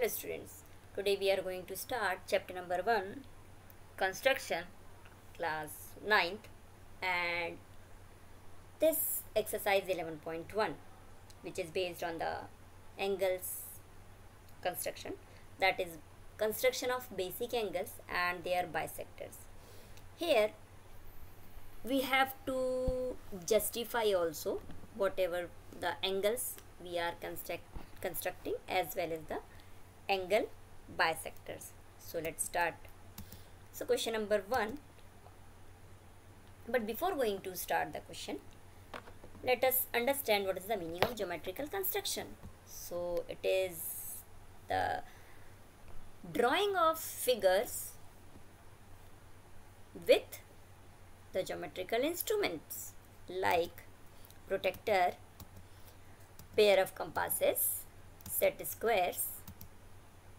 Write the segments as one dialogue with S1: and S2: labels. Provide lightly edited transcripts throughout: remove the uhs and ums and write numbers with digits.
S1: Hello students, today we are going to start chapter number 1, construction, class 9th, and this exercise 11.1, which is based on the angles construction, that is construction of basic angles and their bisectors. Here we have to justify also whatever the angles we are constructing as well as the angle bisectors. So let's start. So question number 1, but before going to start the question, let us understand what is the meaning of geometrical construction. So it is the drawing of figures with the geometrical instruments like protractor, pair of compasses, set squares,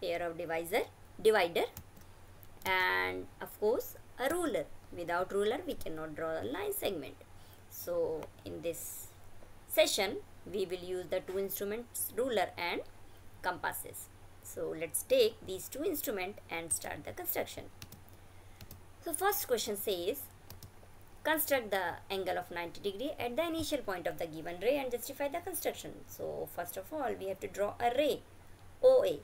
S1: pair of divider, and of course a ruler. Without ruler we cannot draw a line segment. So in this session we will use the two instruments, ruler and compasses. So let's take these two instruments and start the construction. So first question says, construct the angle of 90 degree at the initial point of the given ray and justify the construction. So first of all we have to draw a ray OA.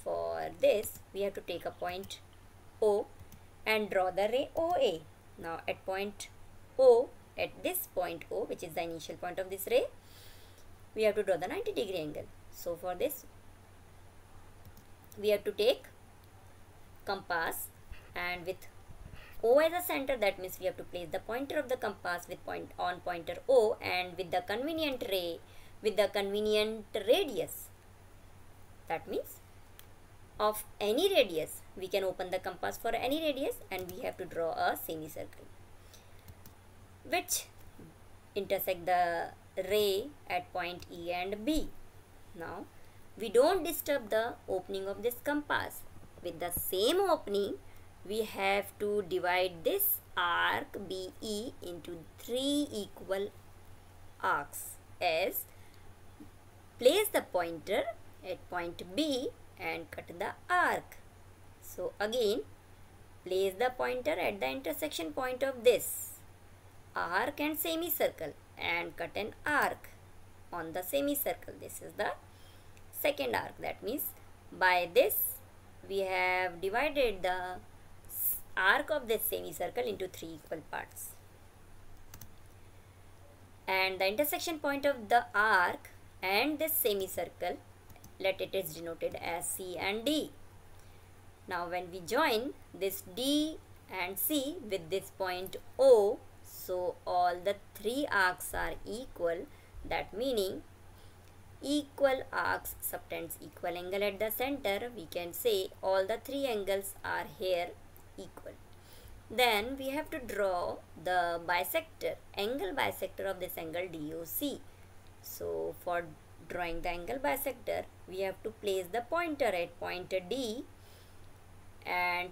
S1: For this we have to take a point O and draw the ray OA. Now at point O, at this point O, which is the initial point of this ray, we have to draw the 90 degree angle. So for this we have to take compass, and with O as a center, that means we have to place the pointer of the compass with point on pointer O, and with the convenient ray, with the convenient radius, that means of any radius, we can open the compass for any radius and we have to draw a semicircle which intersect the ray at point E and B. Now we don't disturb the opening of this compass. With the same opening we have to divide this arc BE into 3 equal arcs, as place the pointer at point B and cut the arc. So again place the pointer at the intersection point of this arc and semicircle and cut an arc on the semicircle. This is the second arc. That means by this we have divided the arc of this semicircle into 3 equal parts, and the intersection point of the arc and this semicircle, let it is denoted as C and D. Now when we join this D and C with this point O, so all the 3 arcs are equal, that meaning equal arcs subtends equal angle at the center. We can say all the 3 angles are here equal. Then we have to draw the bisector, angle bisector of this angle DOC. So for drawing the angle bisector, we have to place the pointer at point D and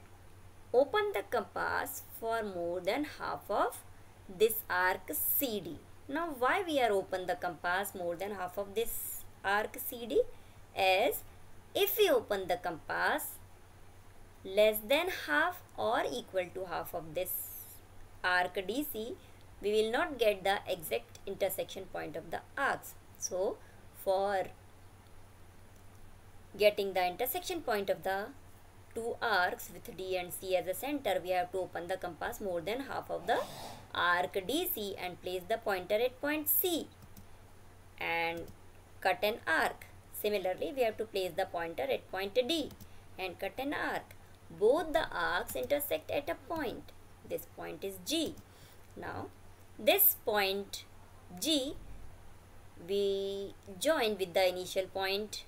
S1: open the compass for more than half of this arc CD. Now why we are open the compass more than half of this arc CD? As if we open the compass less than half or equal to half of this arc DC, we will not get the exact intersection point of the arcs. So for getting the intersection point of the 2 arcs with D and C as a center, we have to open the compass more than half of the arc DC and place the pointer at point C and cut an arc. Similarly, we have to place the pointer at point D and cut an arc. Both the arcs intersect at a point. This point is G. Now this point G we join with the initial point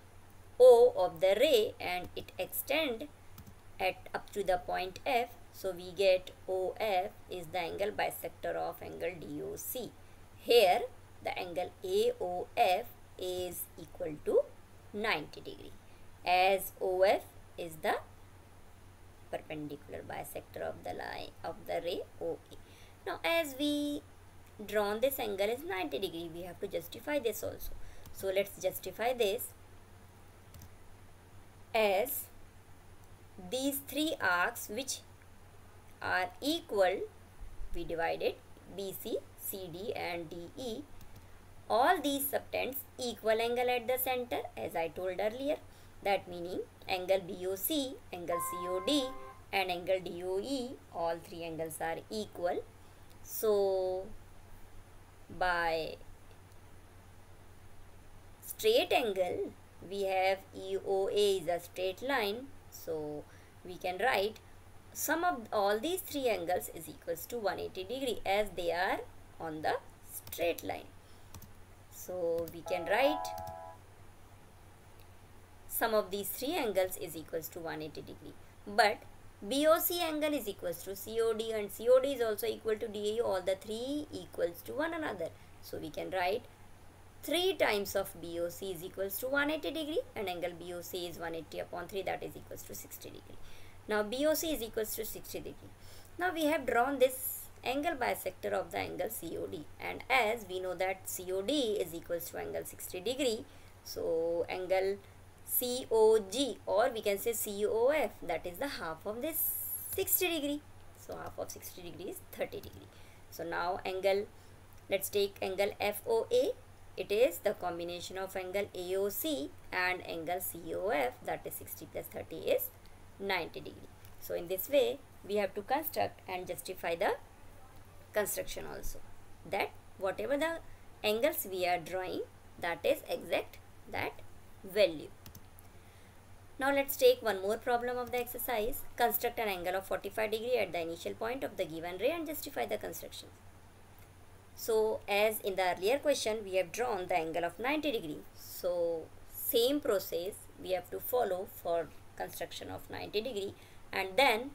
S1: O of the ray and it extend at up to the point F. So we get OF is the angle bisector of angle DOC. Here the angle AOF is equal to 90 degree, as OF is the perpendicular bisector of the line of the ray OA. Now as we drawn this angle is 90 degree, we have to justify this also. So let's justify this. as these three arcs which are equal, we divided BC, CD and DE. All these subtends equal angle at the center, as I told earlier. That meaning angle BOC, angle COD and angle DOE, all three angles are equal. So by straight angle, we have EOA is a straight line. So we can write sum of all these three angles is equals to 180 degree as they are on the straight line. So we can write sum of these three angles is equals to 180 degree. But BOC angle is equals to COD and COD is also equal to DAE. All the three equals to one another. So we can write 3 times of BOC is equals to 180 degree and angle BOC is 180 upon 3, that is equals to 60 degree. Now BOC is equals to 60 degree. Now we have drawn this angle bisector of the angle COD, and as we know that COD is equals to angle 60 degree, so angle COG, or we can say COF, that is the half of this 60 degree. So half of 60 degree is 30 degree. So now angle, let's take angle FOA. It is the combination of angle AOC and angle COF, that is 60 plus 30 is 90 degree. So in this way we have to construct and justify the construction also, that whatever the angles we are drawing, that is exact that value. Now let's take one more problem of the exercise. Construct an angle of 45 degree at the initial point of the given ray and justify the construction. So as in the earlier question we have drawn the angle of 90 degree. So same process we have to follow for construction of 90 degree, and then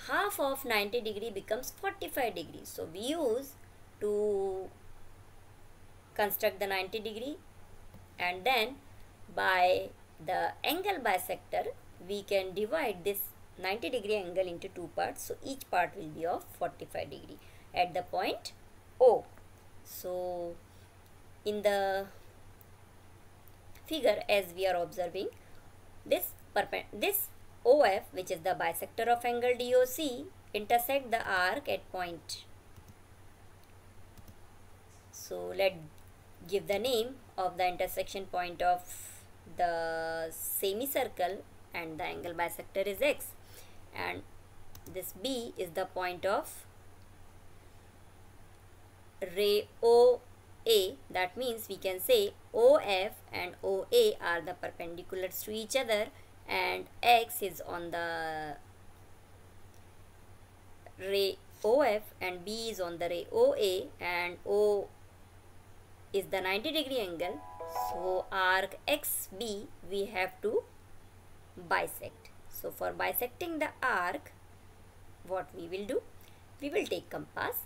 S1: half of 90 degree becomes 45 degree. So we use to construct the 90 degree, and then by the angle bisector we can divide this 90 degree angle into two parts. So each part will be of 45 degree at the point O. So in the figure as we are observing, this OF, which is the bisector of angle DOC, intersect the arc at point. So let's give the name of the intersection point of the semicircle, and the angle bisector is X, and this B is the point of ray OA. That means we can say OF and OA are the perpendiculars to each other, and X is on the ray OF and B is on the ray OA, and O is the 90 degree angle. So arc XB we have to bisect. So for bisecting the arc, what we will do? We will take compass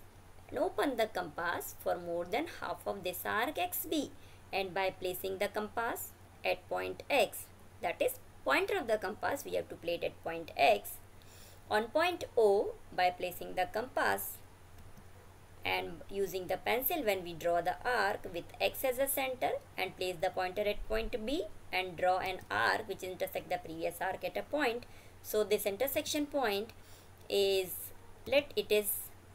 S1: and open the compass for more than half of this arc XB, and by placing the compass at point X, that is pointer of the compass, we have to place it at point X. On point O, by placing the compass and using the pencil when we draw the arc with X as a center, and place the pointer at point B and draw an arc which intersect the previous arc at a point. So this intersection point is, let it is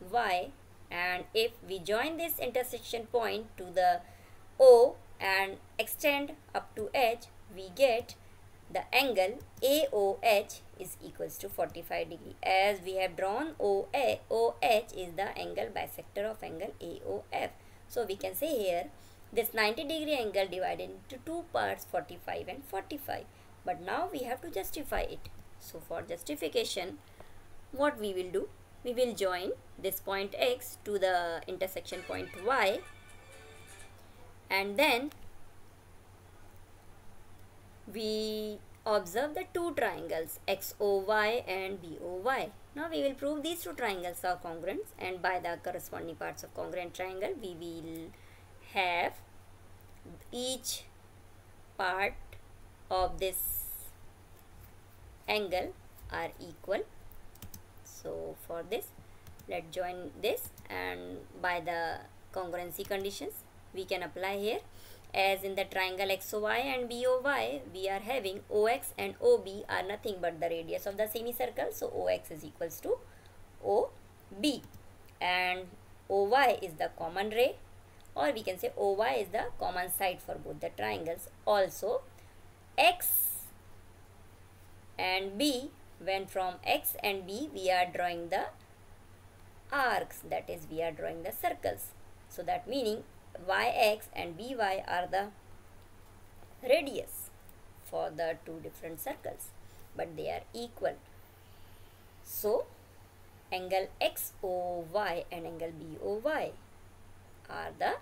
S1: Y, and if we join this intersection point to the O and extend up to H, we get the angle AOH is equals to 45 degree. As we have drawn OH is the angle bisector of angle AOF. So we can say here this 90 degree angle divided into two parts, 45 and 45. But now we have to justify it. So for justification, what we will do? We will join this point X to the intersection point Y, and then we observe the two triangles XOY and BOY. Now we will prove these two triangles are congruent, and by the corresponding parts of congruent triangle we will have each part of this angle are equal. So for this, let's join this, and by the congruency conditions we can apply here. as in the triangle XOY and BOY, we are having OX and OB are nothing but the radius of the semicircle. So OX is equals to OB, and OY is the common ray, or we can say OY is the common side for both the triangles. Also, X and B, when from X and B we are drawing the arcs, that is we are drawing the circles. So that meaning YX and BY are the radius for the two different circles, but they are equal. So angle XOY and angle BOY are the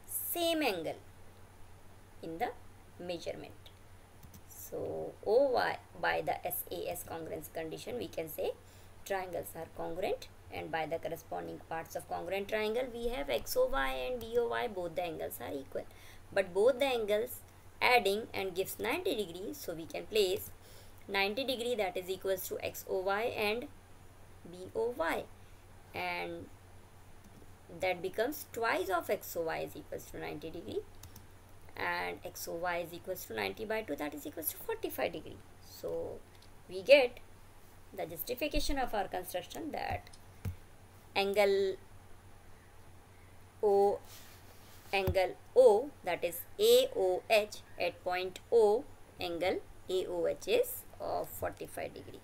S1: same angle in the measurement. So OY, by the SAS congruence condition, we can say triangles are congruent, and by the corresponding parts of congruent triangle we have XOY and BOY, both the angles are equal, but both the angles adding and gives 90 degrees, so we can place 90 degree, that is equals to XOY and BOY, and that becomes twice of XOY is equals to 90 degree, and XOY is equals to 90 by 2, that is equals to 45 degree. So we get the justification of our construction that angle O, that is AOH at point O, angle AOH is of 45 degree.